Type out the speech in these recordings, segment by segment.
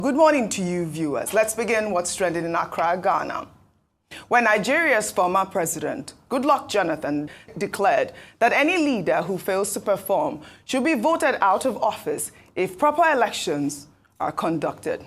Good morning to you, viewers. Let's begin what's trending in Accra, Ghana, where Nigeria's former president, Goodluck Jonathan, declared that any leader who fails to perform should be voted out of office if proper elections are conducted.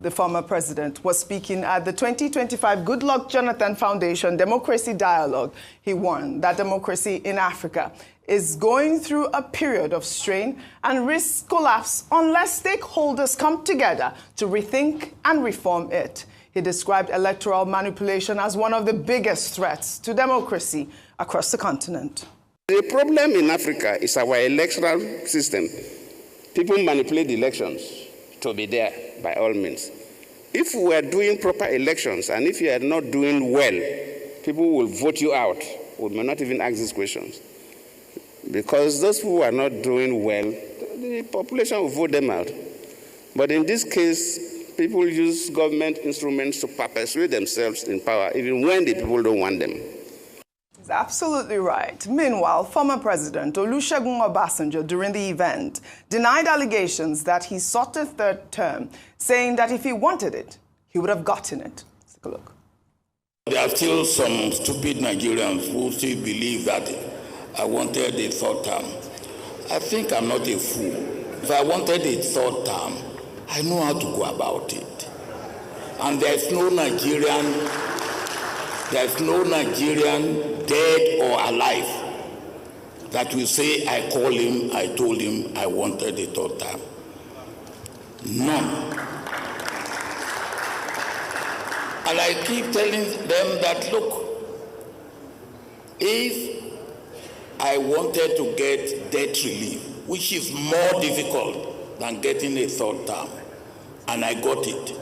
The former president was speaking at the 2025 Goodluck Jonathan Foundation Democracy Dialogue. He warned that democracy in Africa is going through a period of strain and risks collapse unless stakeholders come together to rethink and reform it. He described electoral manipulation as one of the biggest threats to democracy across the continent. The problem in Africa is our electoral system. People manipulate elections to be there by all means. If we are doing proper elections and if you are not doing well, people will vote you out. We may not even ask these questions. Because those who are not doing well, the population will vote them out. But in this case, people use government instruments to perpetuate themselves in power, even when the people don't want them. He's absolutely right. Meanwhile, former President Olusegun Obasanjo, during the event, denied allegations that he sought a third term, saying that if he wanted it, he would have gotten it. Let's take a look. There are still some stupid Nigerians who still believe that I wanted a third term. I think I'm not a fool. If I wanted a third term, I know how to go about it. And there's no Nigerian, dead or alive, that will say, I called him, I told him I wanted a third term. None. And I keep telling them that, look, if I wanted to get debt relief, which is more difficult than getting a third term, and I got it.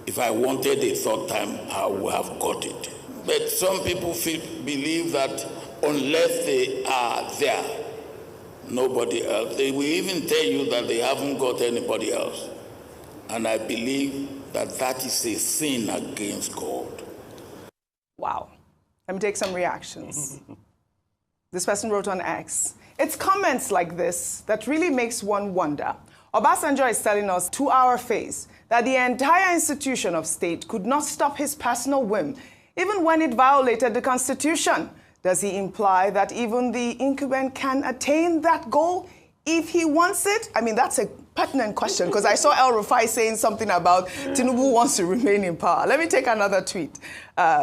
If I wanted a third time, I would have got it. But some people believe that unless they are there, nobody else. They will even tell you that they haven't got anybody else. And I believe that that is a sin against God. Wow. Let me take some reactions. This person wrote on X, "It's comments like this that really makes one wonder. Obasanjo is telling us to our face that the entire institution of state could not stop his personal whim, even when it violated the Constitution. Does he imply that even the incumbent can attain that goal if he wants it?" I mean, that's a pertinent question because I saw Rufai saying something about Tinubu wants to remain in power. Let me take another tweet.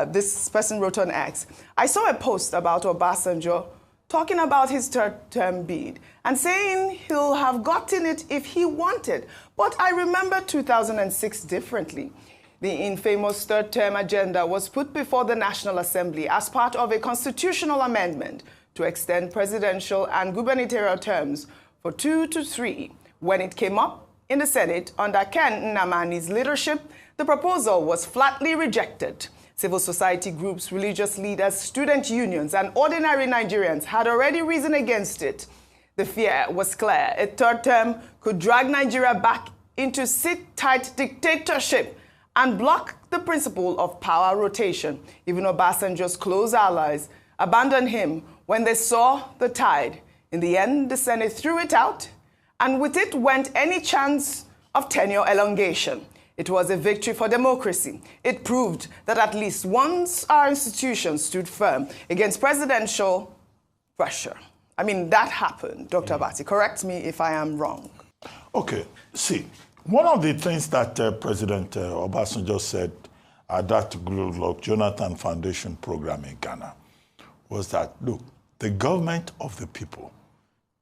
This person wrote on X, "I saw a post about Obasanjo talking about his third-term bid and saying he'll have gotten it if he wanted. But I remember 2006 differently. The infamous third-term agenda was put before the National Assembly as part of a constitutional amendment to extend presidential and gubernatorial terms for 2 to 3. When it came up in the Senate under Ken Nnamani's leadership, the proposal was flatly rejected. Civil society groups, religious leaders, student unions, and ordinary Nigerians had already reasoned against it. The fear was clear. A third term could drag Nigeria back into sit-tight dictatorship and block the principle of power rotation. Even Obasanjo's close allies abandoned him when they saw the tide. In the end, the Senate threw it out, and with it went any chance of tenure elongation. It was a victory for democracy. It proved that at least once our institutions stood firm against presidential pressure." I mean, that happened. Dr. Abati, correct me if I am wrong. Okay, see, one of the things that President Obasanjo said at that Goodluck Jonathan Foundation program in Ghana was that, look, the government of the people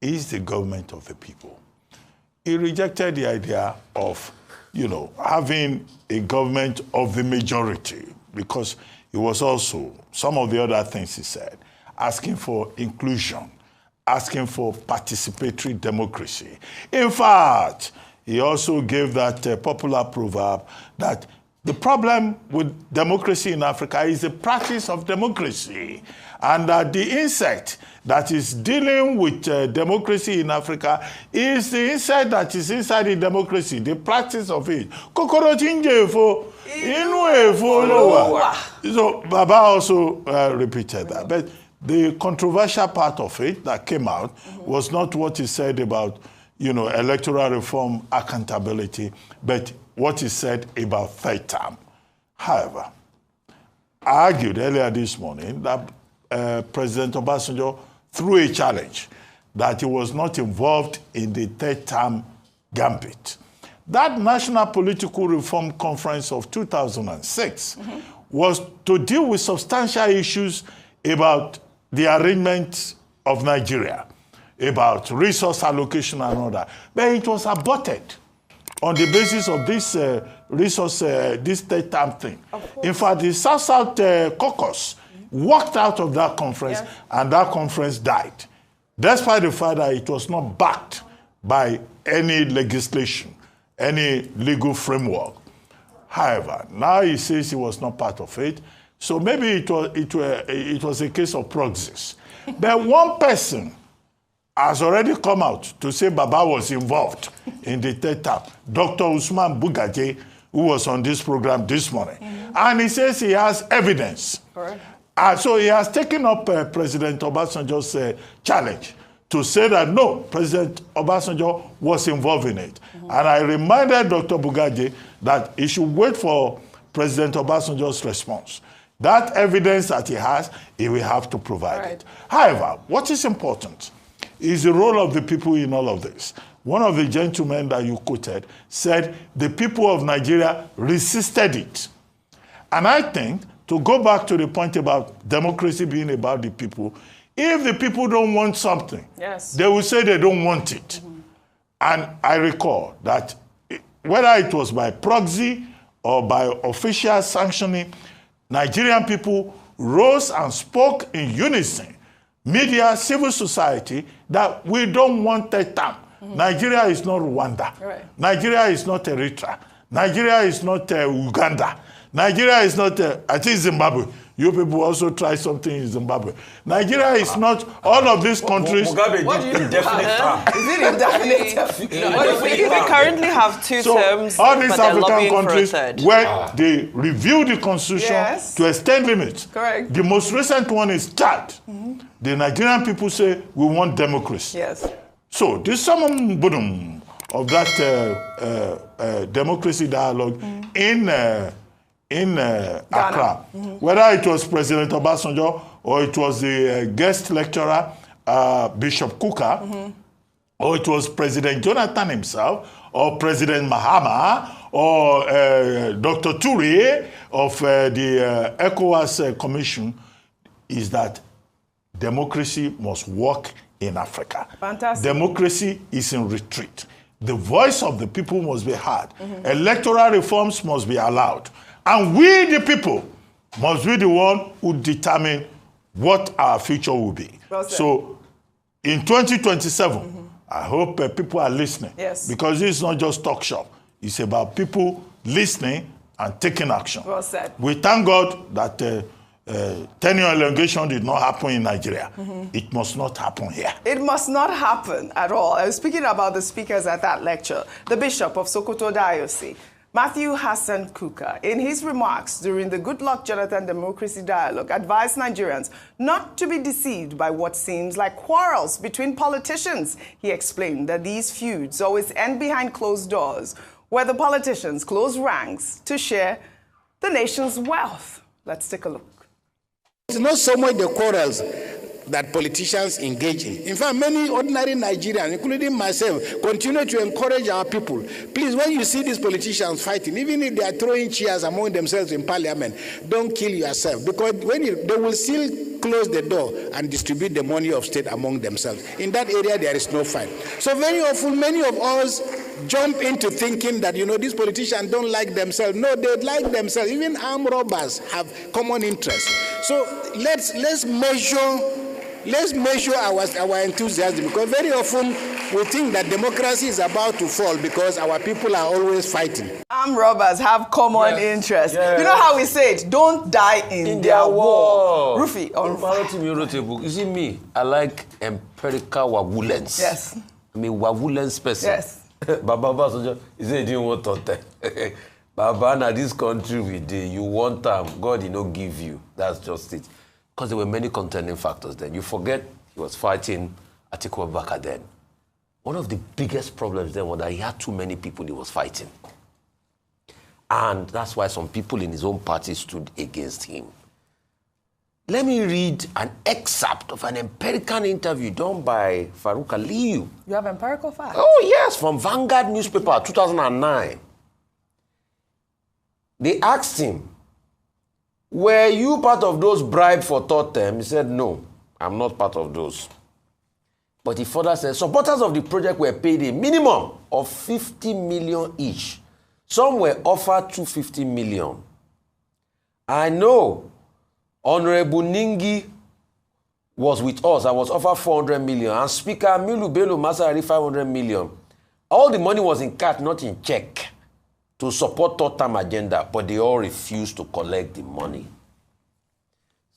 is the government of the people. He rejected the idea of having a government of the majority, because he was also, some of the other things he said, asking for inclusion, asking for participatory democracy. In fact, he also gave that popular proverb that the problem with democracy in Africa is the practice of democracy, and that the insect that is dealing with democracy in Africa is the insect that is inside the democracy, the practice of it. So Baba also repeated that. But the controversial part of it that came out was not what he said about electoral reform, accountability, but what he said about third term. However, I argued earlier this morning that President Obasanjo threw a challenge that he was not involved in the third term gambit. That National Political Reform Conference of 2006 was to deal with substantial issues about the arrangement of Nigeria, about resource allocation and all that. But it was aborted on the basis of this this third term thing. In fact, the South-South caucus walked out of that conference, and that conference died, despite the fact that it was not backed by any legislation, any legal framework. However, now he says he was not part of it, so maybe it was a case of proxies. But one person has already come out to say Baba was involved in the third term, Dr. Usman Bugaje, who was on this program this morning. And he says he has evidence. So he has taken up President Obasanjo's challenge to say that no, President Obasanjo was involved in it. And I reminded Dr. Bugaje that he should wait for President Obasanjo's response. That evidence that he has, he will have to provide it. However, what is important is the role of the people in all of this. One of the gentlemen that you quoted said the people of Nigeria resisted it. And I think, to go back to the point about democracy being about the people, if the people don't want something, they will say they don't want it. And I recall that whether it was by proxy or by official sanctioning, Nigerian people rose and spoke in unison, media, civil society, that we don't want third term. Nigeria is not Rwanda. Nigeria is not Eritrea. Nigeria is not Uganda. Nigeria is not, I think, Zimbabwe. You people also try something in Zimbabwe. Nigeria is not all of these countries. Mugabe did indefinite term. Is it indefinite? We currently have two terms, all these but they're African lobbying countries for a third. where they review the constitution to extend limits. Correct. The most recent one is Chad. The Nigerian people say we want democracy. So this summon of that democracy dialogue in Accra, whether it was President Obasanjo or it was the guest lecturer, Bishop Kuka, or it was President Jonathan himself, or President Mahama, or Dr. Toure of the ECOWAS Commission, is that democracy must work in Africa. Fantastic. Democracy is in retreat. The voice of the people must be heard. Electoral reforms must be allowed. And we, the people, must be the one who determine what our future will be. So in 2027, I hope people are listening. Because this is not just talk shop. It's about people listening and taking action. We thank God that tenure elongation did not happen in Nigeria. It must not happen here. It must not happen at all. I was speaking about the speakers at that lecture, the Bishop of Sokoto Diocese, Matthew Hassan Kuka, in his remarks during the Goodluck Jonathan Democracy Dialogue, advised Nigerians not to be deceived by what seems like quarrels between politicians. He explained that these feuds always end behind closed doors, where the politicians close ranks to share the nation's wealth. Let's take a look. It's not so much the quarrels that politicians engage in. In fact, many ordinary Nigerians, including myself, continue to encourage our people. Please, when you see these politicians fighting, even if they are throwing chairs among themselves in parliament, don't kill yourself, because they will still close the door and distribute the money of state among themselves. In that area, there is no fight. So very often, many of us jump into thinking that, these politicians don't like themselves. No, they like themselves. Even armed robbers have common interests. So let's measure our enthusiasm, because very often we think that democracy is about to fall because our people are always fighting. Armed robbers have common interests. You know how we say it? Don't die in their war. Rufai, on Rufai. You see me, I like empirical wavulence. I'm a wavulence person. Baba Obasanjo, he said he didn't want to. Baba, now this country we did, you want time, God did not give you. That's just it. Because there were many contending factors then. You forget he was fighting Atiku Abubakar then. one of the biggest problems then was that he had too many people he was fighting. And that's why some people in his own party stood against him. Let me read an excerpt of an empirical interview done by Farouk Aliyu. You have empirical facts? Oh, yes, from Vanguard newspaper, 2009. They asked him, were you part of those bribed for third term? He said, no, I'm not part of those. But he further said, supporters of the project were paid a minimum of 50 million each. Some were offered 250 million. I know Honorable Ningi was with us. I was offered 400 million. And Speaker Milu Bello Masari 500 million. All the money was in cash, not in check, to support third-term agenda, but they all refused to collect the money.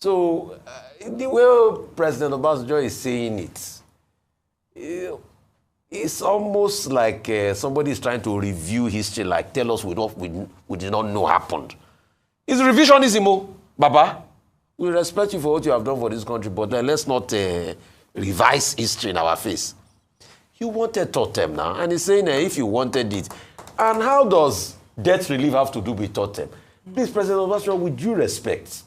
So, the way President Obasanjo is saying it, it's almost like somebody is trying to review history, like tell us what we did not know happened. It's revisionism, Baba. We respect you for what you have done for this country, but let's not revise history in our face. You wanted third term now, and he's saying if you wanted it. And how does debt relief have to do with third term? Please, President Obasanjo, with due respect,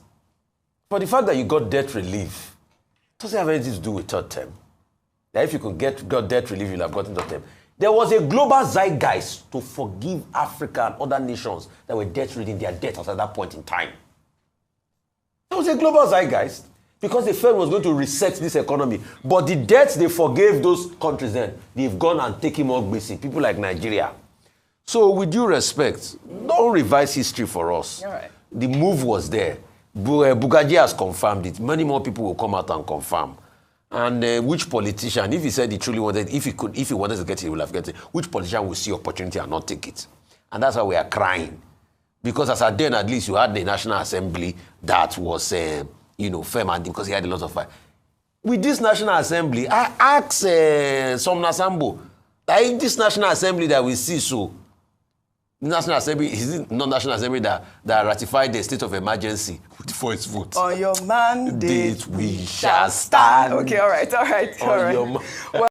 for the fact that you got debt relief, doesn't have anything to do with third term. That if you could got debt relief, you'll have gotten third term. There was a global zeitgeist to forgive Africa and other nations that were debt-ridden their debts at that point in time. There was a global zeitgeist because they felt it was going to reset this economy. But the debts they forgave those countries then, they've gone and taken more basic. People like Nigeria. So with due respect, don't revise history for us. All right. The move was there. Bugaji has confirmed it. Many more people will come out and confirm. And which politician, if he said he truly wanted, if he wanted to get it, he would have get it. Which politician will see opportunity and not take it? And that's why we are crying. Because as at then, at least you had the National Assembly that was, firm, and because he had a lot of fight. With this National Assembly, I asked Somna Sambo, like this National Assembly that we see, so the National Assembly, is it not National Assembly that ratified the state of emergency for its vote? On your mandate, we shall stand. Okay, all right.